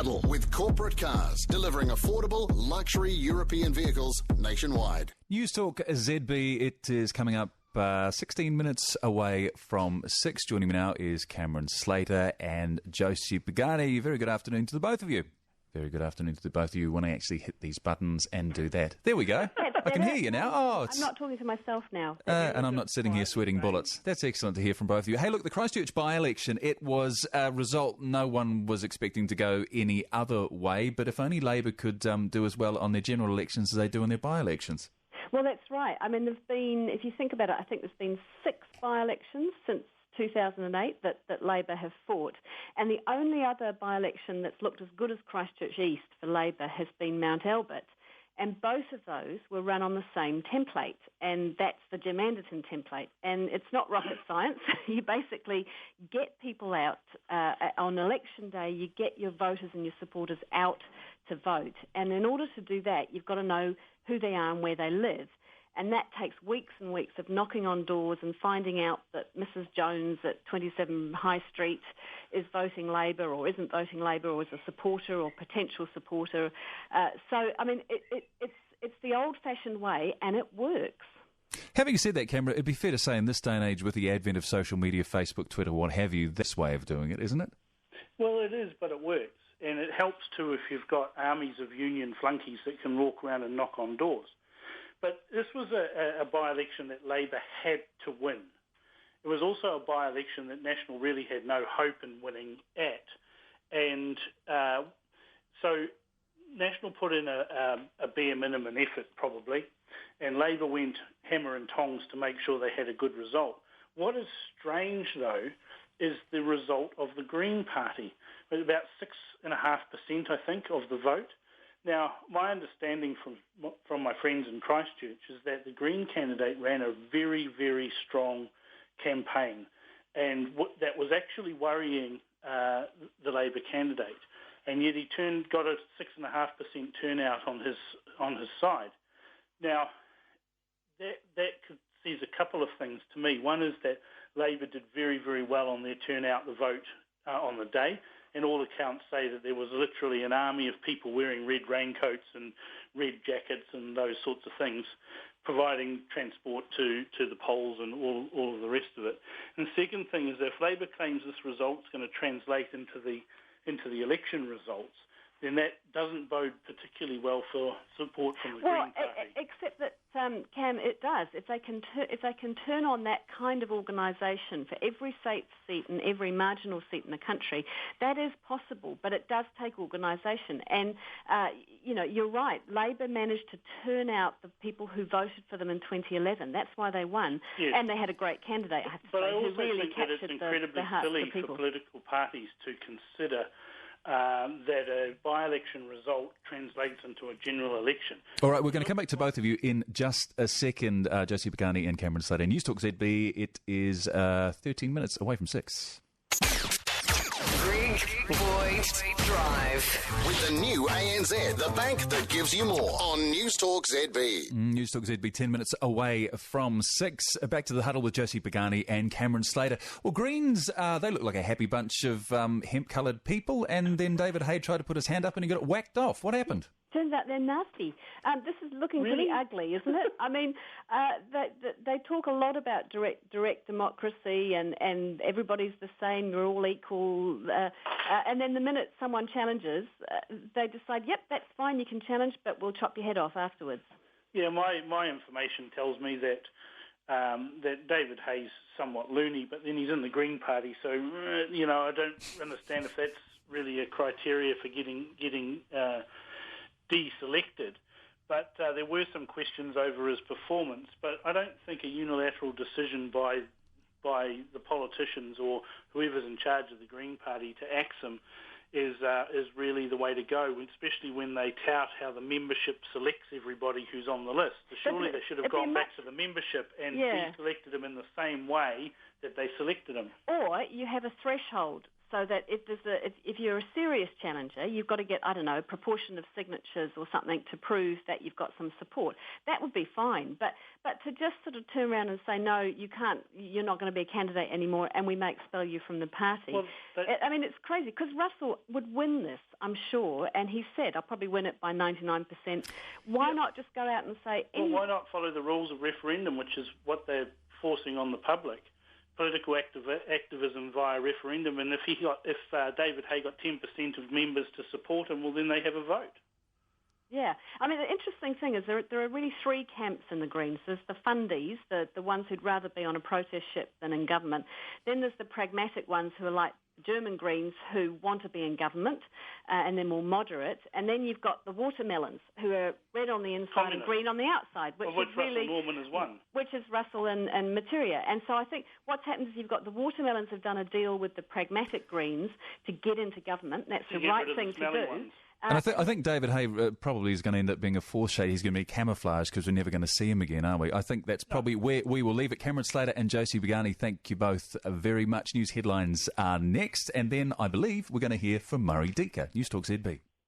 Huddle with corporate cars, delivering affordable luxury European vehicles nationwide. NewstalkZB, it is coming up 16 minutes away from 6. Joining me now is Cameron Slater and Josie Pagani. Very good afternoon to the both of you. Very good afternoon to the both of you when I actually hit these buttons and do that. There we go. I can hear you now. Oh, I'm not talking to myself now. And I'm not sitting here sweating bullets. That's excellent to hear from both of you. Hey, look, the Christchurch by-election, it was a result no one was expecting to go any other way, but if only Labour could do as well on their general elections as they do on their by-elections. Well, that's right. I mean, there's been, if you think about it, I think there's been 6 by-elections since 2008 that Labour have fought. And the only other by-election that's looked as good as Christchurch East for Labour has been Mount Albert. And both of those were run on the same template, and that's the Jim Anderton template. And it's not rocket science. You basically get people out on election day, you get your voters and your supporters out to vote. And in order to do that, you've got to know who they are and where they live. And that takes weeks and weeks of knocking on doors and finding out that Mrs. Jones at 27 High Street is voting Labour or isn't voting Labour or is a supporter or potential supporter. So, I mean, it's the old-fashioned way, and it works. Having said that, Cameron, it'd be fair to say in this day and age with the advent of social media, Facebook, Twitter, what have you, this way of doing it, isn't it? Well, it is, but it works. And it helps too if you've got armies of union flunkies that can walk around and knock on doors. But this was a by-election that Labour had to win. It was also a by-election that National really had no hope in winning at. And so National put in a bare minimum effort, probably, and Labour went hammer and tongs to make sure they had a good result. What is strange, though, is the result of the Green Party, with about 6.5%, I think, of the vote. Now, my understanding from my friends in Christchurch is that the Green candidate ran a very, very strong campaign, and that was actually worrying the Labour candidate, and yet he got a 6.5% turnout on his side. Now, that says a couple of things to me. One is that Labour did very, very well on their turnout the vote on the day, and all accounts say that there was literally an army of people wearing red raincoats and red jackets and those sorts of things, providing transport to the polls and all of the rest of it. And the second thing is that if Labour claims this result's going to translate into the election results, then that doesn't bode particularly well for support from the Green Party. Except that, Cam, it does. If they can turn on that kind of organisation for every state seat and every marginal seat in the country, that is possible, but it does take organisation. And, you're right, Labour managed to turn out the people who voted for them in 2011. That's why they won. Yes. And they had a great candidate, I have to say, who really captured the hearts of the people. But I also think that it's incredibly silly for political parties to consider that a by-election result translates into a general election. All right, we're going to come back to both of you in just a second. Josie Pagani and Cameron Slater. NewstalkZB, it is 13 minutes away from 6. Greg Boyd Drive. With the new ANZ, the bank that gives you more. On NewstalkZB. NewstalkZB, 10 minutes away from 6. Back to the Huddle with Josie Pagani and Cameron Slater. Well, Greens, they look like a happy bunch of hemp-coloured people, and then David Hay tried to put his hand up and he got it whacked off. What happened? Turns out they're nasty. This is looking really pretty ugly, isn't it? I mean, they talk a lot about direct democracy and everybody's the same, we're all equal. And then the minute someone challenges, they decide, yep, that's fine, you can challenge, but we'll chop your head off afterwards. Yeah, my information tells me that that David Hay's somewhat loony, but then he's in the Green Party, so I don't understand if that's really a criteria for getting deselected. But there were some questions over his performance. But I don't think a unilateral decision by the politicians or whoever's in charge of the Green Party to axe him is really the way to go, especially when they tout how the membership selects everybody who's on the list. Surely they should have gone back to the membership and deselected him in the same way that they selected him. Or you have a threshold. so that if you're a serious challenger, you've got to get, I don't know, a proportion of signatures or something to prove that you've got some support. That would be fine. But to just sort of turn around and say, no, you can't, you're not going to be a candidate anymore, and we may expel you from the party. Well, it's crazy, because Russell would win this, I'm sure, and he said, I'll probably win it by 99%. Why not just go out and say... Well, why not follow the rules of referendum, which is what they're forcing on the public? Political activism via referendum, and if David Hay got 10% of members to support him, well, then they have a vote. Yeah. I mean, the interesting thing is there are really three camps in the Greens. There's the fundies, the ones who'd rather be on a protest ship than in government. Then there's the pragmatic ones who are like German Greens, who want to be in government, and they're more moderate. And then you've got the watermelons, who are red on the inside and green on the outside, which is really... Russell Norman is one. Which is Russell and Materia. And so I think what's happened is you've got the watermelons have done a deal with the pragmatic Greens to get into government. That's the right thing to do. Ones. And I think David Hay probably is going to end up being a fourth shade. He's going to be camouflaged because we're never going to see him again, are we? I think that's probably where we will leave it. Cameron Slater and Josie Pagani, thank you both very much. News headlines are next, and then I believe we're going to hear from Murray Deaker. NewstalkZB.